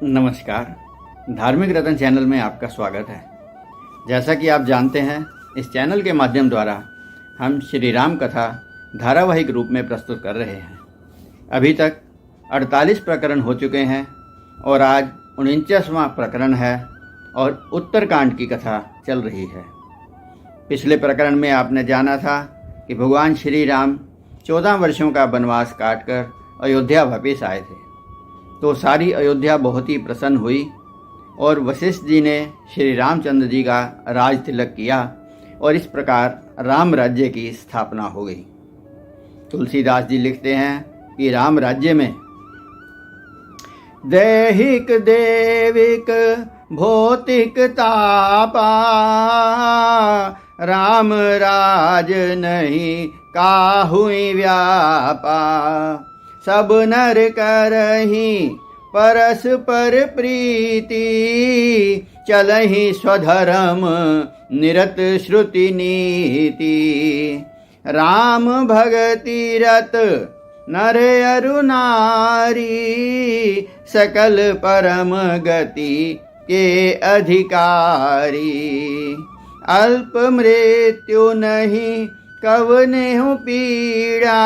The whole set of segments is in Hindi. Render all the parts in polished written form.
नमस्कार। धार्मिक रत्न चैनल में आपका स्वागत है। जैसा कि आप जानते हैं, इस चैनल के माध्यम द्वारा हम श्री राम कथा धारावाहिक रूप में प्रस्तुत कर रहे हैं। अभी तक 48 प्रकरण हो चुके हैं और आज 49वां प्रकरण है और उत्तरकांड की कथा चल रही है। पिछले प्रकरण में आपने जाना था कि भगवान श्री राम 14 वर्षों का वनवास काटकर अयोध्या वापिस आए थे, तो सारी अयोध्या बहुत ही प्रसन्न हुई और वशिष्ठ जी ने श्री रामचंद्र जी का राज तिलक किया और इस प्रकार राम राज्य की स्थापना हो गई। तुलसीदास जी लिखते हैं कि राम राज्य में दैहिक देविक भौतिक तापा, राम राज नहीं काहुई व्यापा, सब नर करहि परस्पर प्रीति, चलहि स्वधर्म निरत श्रुति नीति, राम भगति रत नर अरु नारी, सकल परम गति के अधिकारी, अल्प मृत्यु नहीं कवनेहु पीड़ा,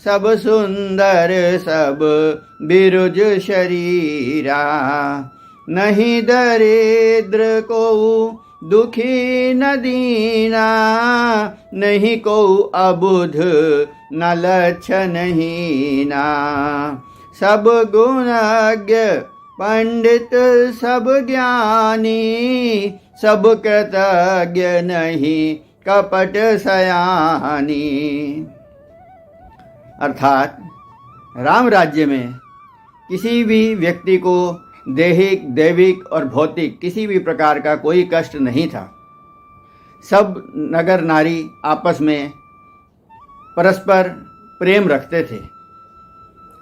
सब सुंदर सब बिरुज शरीरा, नहीं दरिद्र को दुखी न दीना, नहीं को अबुध न लक्षण हीना, सब गुणज्ञ पंडित सब ज्ञानी, सब कृतज्ञ नहीं कपट सयानी। अर्थात राम राज्य में किसी भी व्यक्ति को दैहिक दैविक और भौतिक किसी भी प्रकार का कोई कष्ट नहीं था। सब नगर नारी आपस में परस्पर प्रेम रखते थे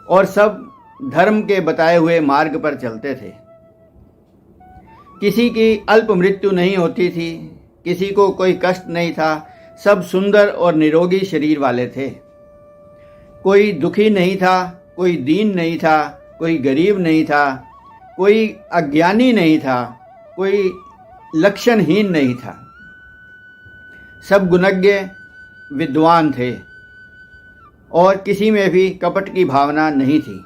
और सब धर्म के बताए हुए मार्ग पर चलते थे। किसी की अल्प मृत्यु नहीं होती थी, किसी को कोई कष्ट नहीं था, सब सुंदर और निरोगी शरीर वाले थे। कोई दुखी नहीं था, कोई दीन नहीं था, कोई गरीब नहीं था, कोई अज्ञानी नहीं था, कोई लक्षणहीन नहीं था। सब गुणज्ञ विद्वान थे और किसी में भी कपट की भावना नहीं थी।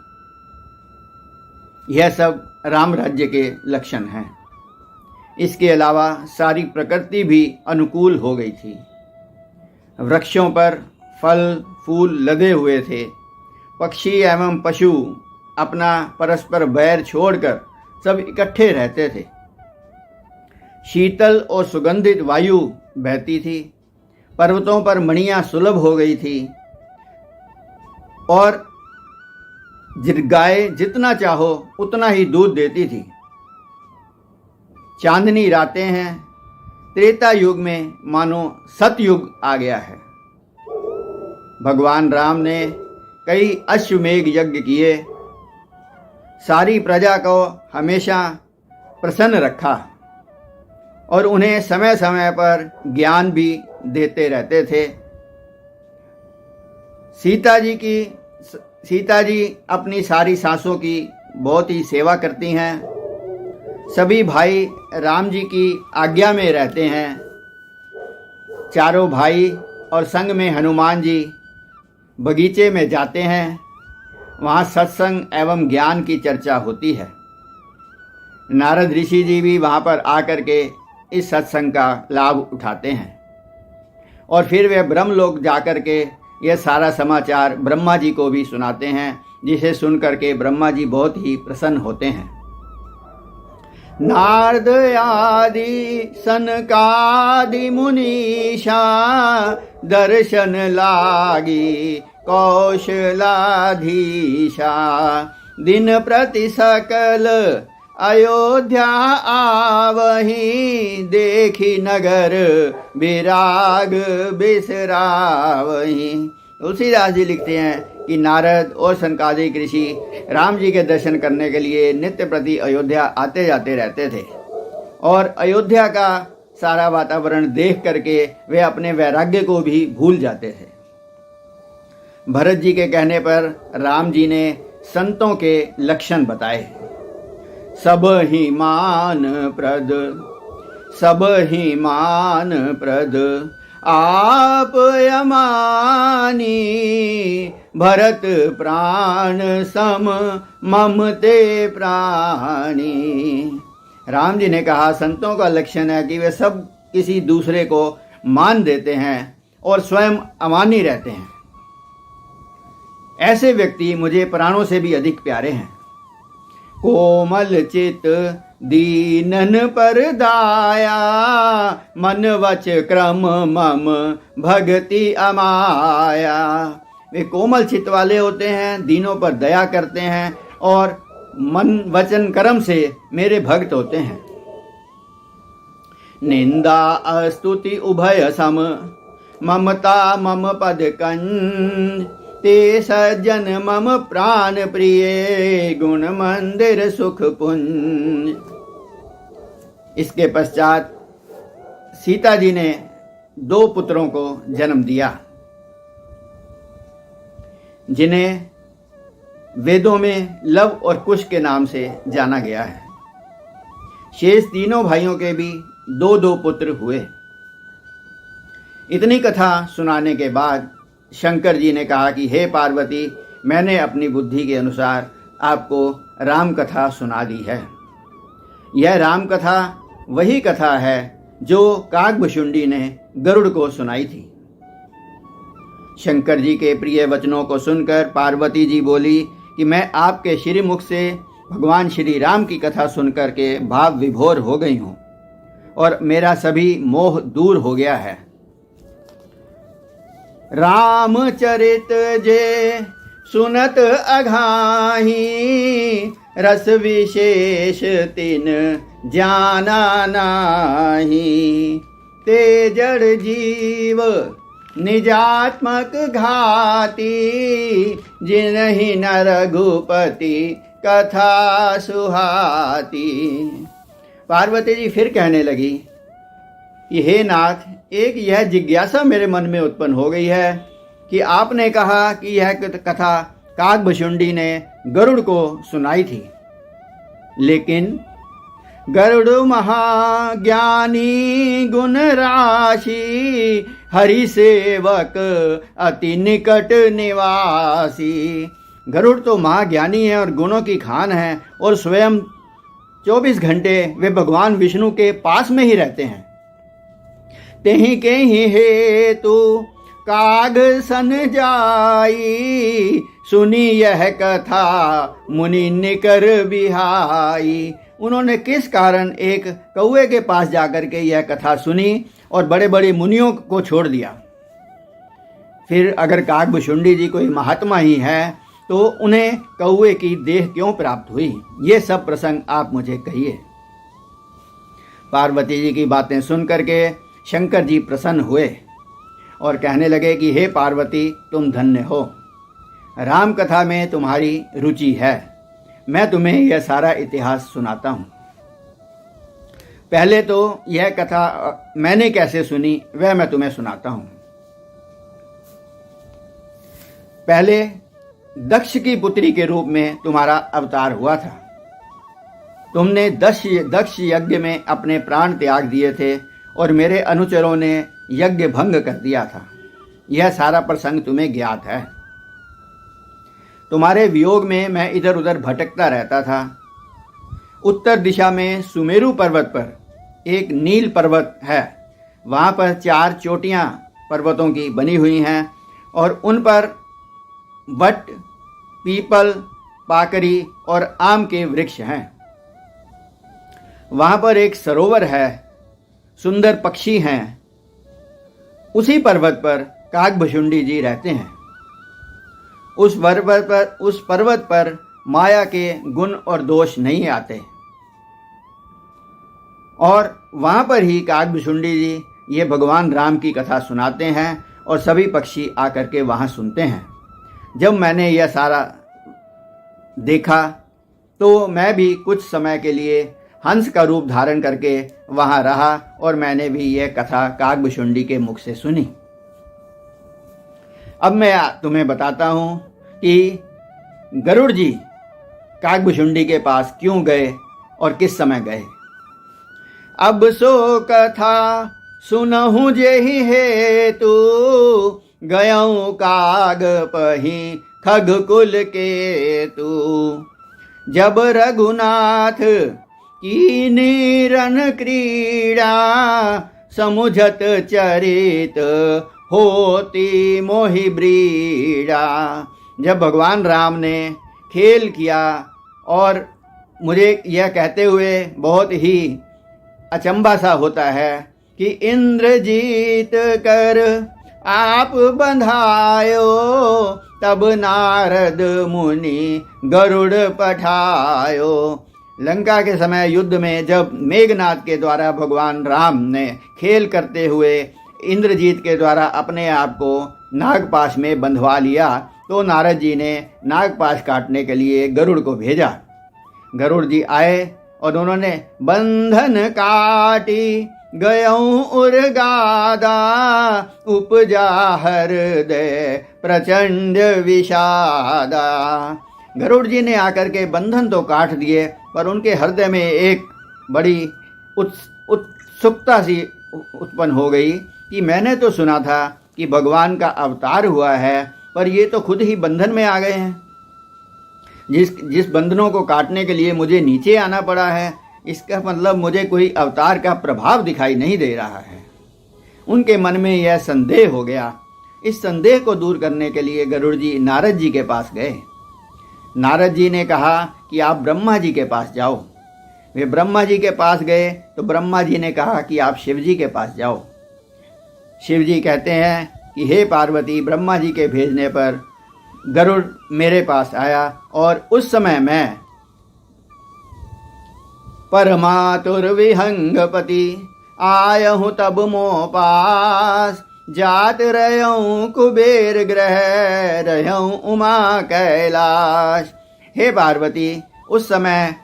यह सब राम राज्य के लक्षण हैं। इसके अलावा सारी प्रकृति भी अनुकूल हो गई थी। वृक्षों पर फल फूल लदे हुए थे। पक्षी एवं पशु अपना परस्पर बैर छोड़कर सब इकट्ठे रहते थे। शीतल और सुगंधित वायु बहती थी। पर्वतों पर मणियां सुलभ हो गई थी और गाय जितना चाहो उतना ही दूध देती थी। चांदनी रातें हैं। त्रेता युग में मानो सतयुग आ गया है। भगवान राम ने कई अश्वमेघ यज्ञ किए, सारी प्रजा को हमेशा प्रसन्न रखा और उन्हें समय समय पर ज्ञान भी देते रहते थे। सीता जी अपनी सारी सासों की बहुत ही सेवा करती हैं। सभी भाई राम जी की आज्ञा में रहते हैं। चारों भाई और संग में हनुमान जी बगीचे में जाते हैं। वहाँ सत्संग एवं ज्ञान की चर्चा होती है। नारद ऋषि जी भी वहाँ पर आकर के इस सत्संग का लाभ उठाते हैं और फिर वे ब्रह्मलोक जाकर के यह सारा समाचार ब्रह्मा जी को भी सुनाते हैं, जिसे सुनकर के ब्रह्मा जी बहुत ही प्रसन्न होते हैं। नारद आदि सनकादि मुनीषा, दर्शन लागी कौशलाधीशा, दिन प्रति सकल अयोध्या आवही, देखी नगर विराग बिसरावही। तुलसीदास जी लिखते हैं कि नारद और सनकादिक ऋषि राम जी के दर्शन करने के लिए नित्य प्रति अयोध्या आते जाते रहते थे और अयोध्या का सारा वातावरण देख करके वे अपने वैराग्य को भी भूल जाते थे। भरत जी के कहने पर राम जी ने संतों के लक्षण बताए। सब ही मान प्रद, सब ही मान प्रद आप यमानी, भरत प्राण सम ममते प्राणी। राम जी ने कहा, संतों का लक्षण है कि वे सब किसी दूसरे को मान देते हैं और स्वयं अमानी रहते हैं। ऐसे व्यक्ति मुझे प्राणों से भी अधिक प्यारे हैं। कोमल चित दीनन पर दाया, मन वच क्रम मम भक्ति अमाया। वे कोमल चित वाले होते हैं, दीनों पर दया करते हैं और मन वचन कर्म से मेरे भक्त होते हैं। निंदा स्तुति उभय सम, ममता मम पद कंज, ते सज्जन मम प्राण प्रिय, गुण मंदिर सुख पुंज। इसके पश्चात सीता जी ने 2 पुत्रों को जन्म दिया, जिन्हें वेदों में लव और कुश के नाम से जाना गया है। शेष तीनों भाइयों के भी 2-2 पुत्र हुए। इतनी कथा सुनाने के बाद शंकर जी ने कहा कि हे पार्वती, मैंने अपनी बुद्धि के अनुसार आपको राम कथा सुना दी है। यह राम कथा वही कथा है जो काकभुशुंडी ने गरुड़ को सुनाई थी। शंकर जी के प्रिय वचनों को सुनकर पार्वती जी बोली कि मैं आपके श्रीमुख से भगवान श्री राम की कथा सुनकर के भाव विभोर हो गई हूँ और मेरा सभी मोह दूर हो गया है। रामचरित जे सुनत अघाही, रस विशेष तिन जाना नाही। ते जड़ जीव निजात्मक घाती, जिनहि न रघुपति कथा सुहाती। पार्वती जी फिर कहने लगी कि हे नाथ, एक यह जिज्ञासा मेरे मन में उत्पन्न हो गई है कि आपने कहा कि यह कथा काकभुशुंडी ने गरुड़ को सुनाई थी, लेकिन गरुड़ महाज्ञानी गुण राशि, हरि सेवक अति निकट निवासी। गरुड़ तो महाज्ञानी है और गुणों की खान है और स्वयं 24 घंटे वे भगवान विष्णु के पास में ही रहते हैं। तेहि के ही हेतु काग सन जाई, सुनी यह कथा मुनि निकर बिहाई। उन्होंने किस कारण एक कौवे के पास जाकर के यह कथा सुनी और बड़े बड़े मुनियों को छोड़ दिया। फिर अगर काकभुशुंडी जी कोई महात्मा ही है तो उन्हें कौवे की देह क्यों प्राप्त हुई? ये सब प्रसंग आप मुझे कहिए। पार्वती जी की बातें सुन करके शंकर जी प्रसन्न हुए और कहने लगे कि हे पार्वती, तुम धन्य हो, राम कथा में तुम्हारी रुचि है। मैं तुम्हें यह सारा इतिहास सुनाता हूँ। पहले तो यह कथा मैंने कैसे सुनी वह मैं तुम्हें सुनाता हूँ। पहले दक्ष की पुत्री के रूप में तुम्हारा अवतार हुआ था। तुमने दक्ष यज्ञ में अपने प्राण त्याग दिए थे और मेरे अनुचरों ने यज्ञ भंग कर दिया था। यह सारा प्रसंग तुम्हें ज्ञात है। तुम्हारे वियोग में मैं इधर उधर भटकता रहता था। उत्तर दिशा में सुमेरु पर्वत पर एक नील पर्वत है। वहाँ पर 4 चोटियाँ पर्वतों की बनी हुई हैं और उन पर वट, पीपल, पाकरी और आम के वृक्ष हैं। वहाँ पर एक सरोवर है, सुंदर पक्षी हैं। उसी पर्वत पर काकभुशुंडी जी रहते हैं। उस पर्वत पर माया के गुण और दोष नहीं आते और वहाँ पर ही काकभुशुंडी जी ये भगवान राम की कथा सुनाते हैं और सभी पक्षी आकर के वहाँ सुनते हैं। जब मैंने यह सारा देखा तो मैं भी कुछ समय के लिए हंस का रूप धारण करके वहाँ रहा और मैंने भी यह कथा काकभुशुंडी के मुख से सुनी। अब मैं तुम्हें बताता हूँ कि गरुड़ जी काकभुशुंडी के पास क्यों गए और किस समय गए। अब सो कथा सुनहु जेहि हेतु, गयऊँ काग पही खगकुल केतु। जब रघुनाथ कीनी रन क्रीड़ा, समुझत चरित होती मोहि ब्रीड़ा। जब भगवान राम ने खेल किया और मुझे यह कहते हुए बहुत ही अचंभा सा होता है कि इंद्रजीत कर आप बंधायो, तब नारद मुनि गरुड़ पठायो। लंका के समय युद्ध में जब मेघनाद के द्वारा भगवान राम ने खेल करते हुए इंद्रजीत के द्वारा अपने आप को नागपाश में बंधवा लिया, तो नारद जी ने नागपाश काटने के लिए गरुड़ को भेजा। गरुड़ जी आए और उन्होंने बंधन काटी, गयऊँ उर्गादा, उपजा हृदय प्रचंड विषादा। गरुड़ जी ने आकर के बंधन तो काट दिए, पर उनके हृदय में एक बड़ी उत्सुकता सी उत्पन्न हो गई कि मैंने तो सुना था कि भगवान का अवतार हुआ है, पर ये तो खुद ही बंधन में आ गए हैं। जिस बंधनों को काटने के लिए मुझे नीचे आना पड़ा है, इसका मतलब मुझे कोई अवतार का प्रभाव दिखाई नहीं दे रहा है। उनके मन में यह संदेह हो गया। इस संदेह को दूर करने के लिए गरुड़ जी नारद जी के पास गए। नारद जी ने कहा कि आप ब्रह्मा जी के पास जाओ। वे ब्रह्मा जी के पास गए तो ब्रह्मा जी ने कहा कि आप शिव जी के पास जाओ। शिव जी कहते हैं कि हे पार्वती, ब्रह्मा जी के भेजने पर गरुड़ मेरे पास आया और उस समय मैं परमातुर विहंगपति आयहूँ तब मोह पास, जात रहूँ कुबेर ग्रह रहूँ उमा कैलाश। हे पार्वती, उस समय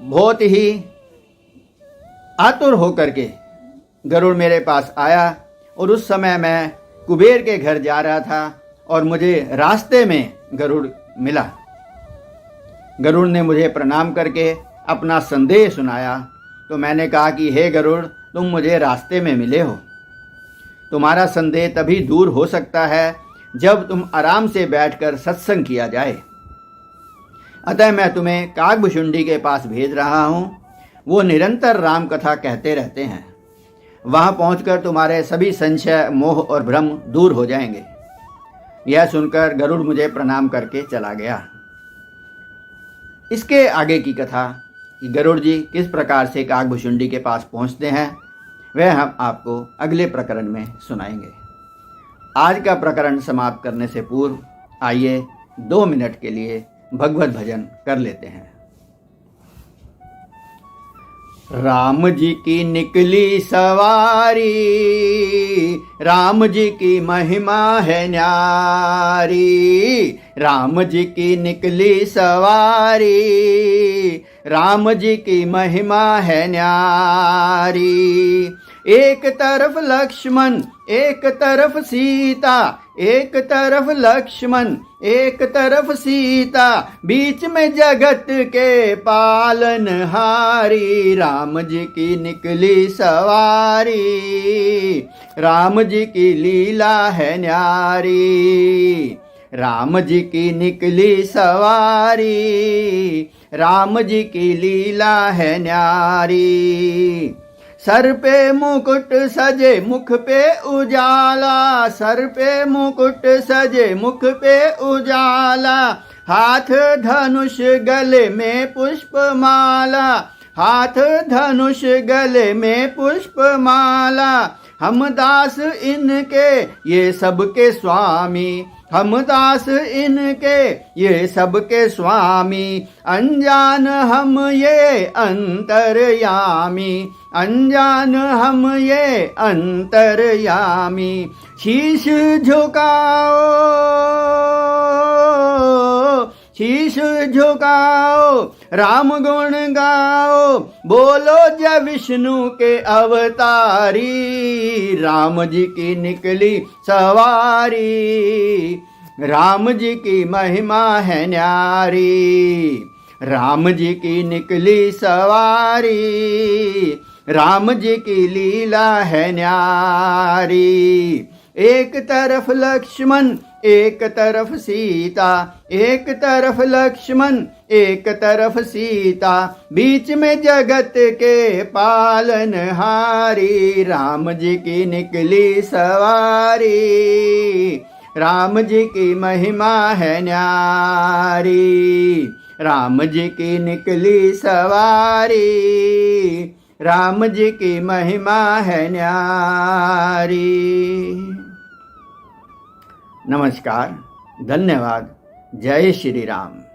बहुत ही आतुर होकर के गरुड़ मेरे पास आया और उस समय मैं कुबेर के घर जा रहा था और मुझे रास्ते में गरुड़ मिला। गरुड़ ने मुझे प्रणाम करके अपना संदेह सुनाया, तो मैंने कहा कि हे गरुड़, तुम मुझे रास्ते में मिले हो। तुम्हारा संदेह तभी दूर हो सकता है जब तुम आराम से बैठकर सत्संग किया जाए। अतः मैं तुम्हें कागभुशुंडी के पास भेज रहा हूँ। वो निरंतर राम कथा कहते रहते हैं। वहाँ पहुँचकर तुम्हारे सभी संशय, मोह और भ्रम दूर हो जाएंगे। यह सुनकर गरुड़ मुझे प्रणाम करके चला गया। इसके आगे की कथा कि गरुड़ जी किस प्रकार से कागभुशुंडी के पास पहुँचते हैं, वह हम आपको अगले प्रकरण में सुनाएंगे। आज का प्रकरण समाप्त करने से पूर्व आइए 2 मिनट के लिए भगवत भजन कर लेते हैं। राम जी की निकली सवारी, राम जी की महिमा है न्यारी। राम जी की निकली सवारी, राम जी की महिमा है न्यारी। एक तरफ लक्ष्मण, एक तरफ सीता, एक तरफ लक्ष्मण, एक तरफ सीता, बीच में जगत के पालनहारी। राम जी की निकली सवारी, राम जी की लीला है न्यारी। राम जी की निकली सवारी, राम जी की लीला है न्यारी। सर पे मुकुट सजे मुख पे उजाला, सर पे मुकुट सजे मुख पे उजाला। हाथ धनुष गले में पुष्पमाला, हाथ धनुष गले में पुष्पमाला। हम दास इनके ये सबके स्वामी, हम दास इनके ये सबके स्वामी। अनजान हम ये अंतर्यामी, अनजान हम ये अंतर्यामी। शीश झुकाओ, शीश झुकाओ, राम गुण गाओ। बोलो जय विष्णु के अवतारी, राम जी की निकली सवारी। राम जी की महिमा है न्यारी, राम जी की निकली सवारी, राम जी की लीला है न्यारी। एक तरफ लक्ष्मण एक तरफ सीता, एक तरफ लक्ष्मण एक तरफ सीता, बीच में जगत के पालनहारी। राम जी की निकली सवारी, राम जी की महिमा है न्यारी। राम जी की निकली सवारी, राम जी की महिमा है न्यारी। नमस्कार, धन्यवाद, जय श्री राम।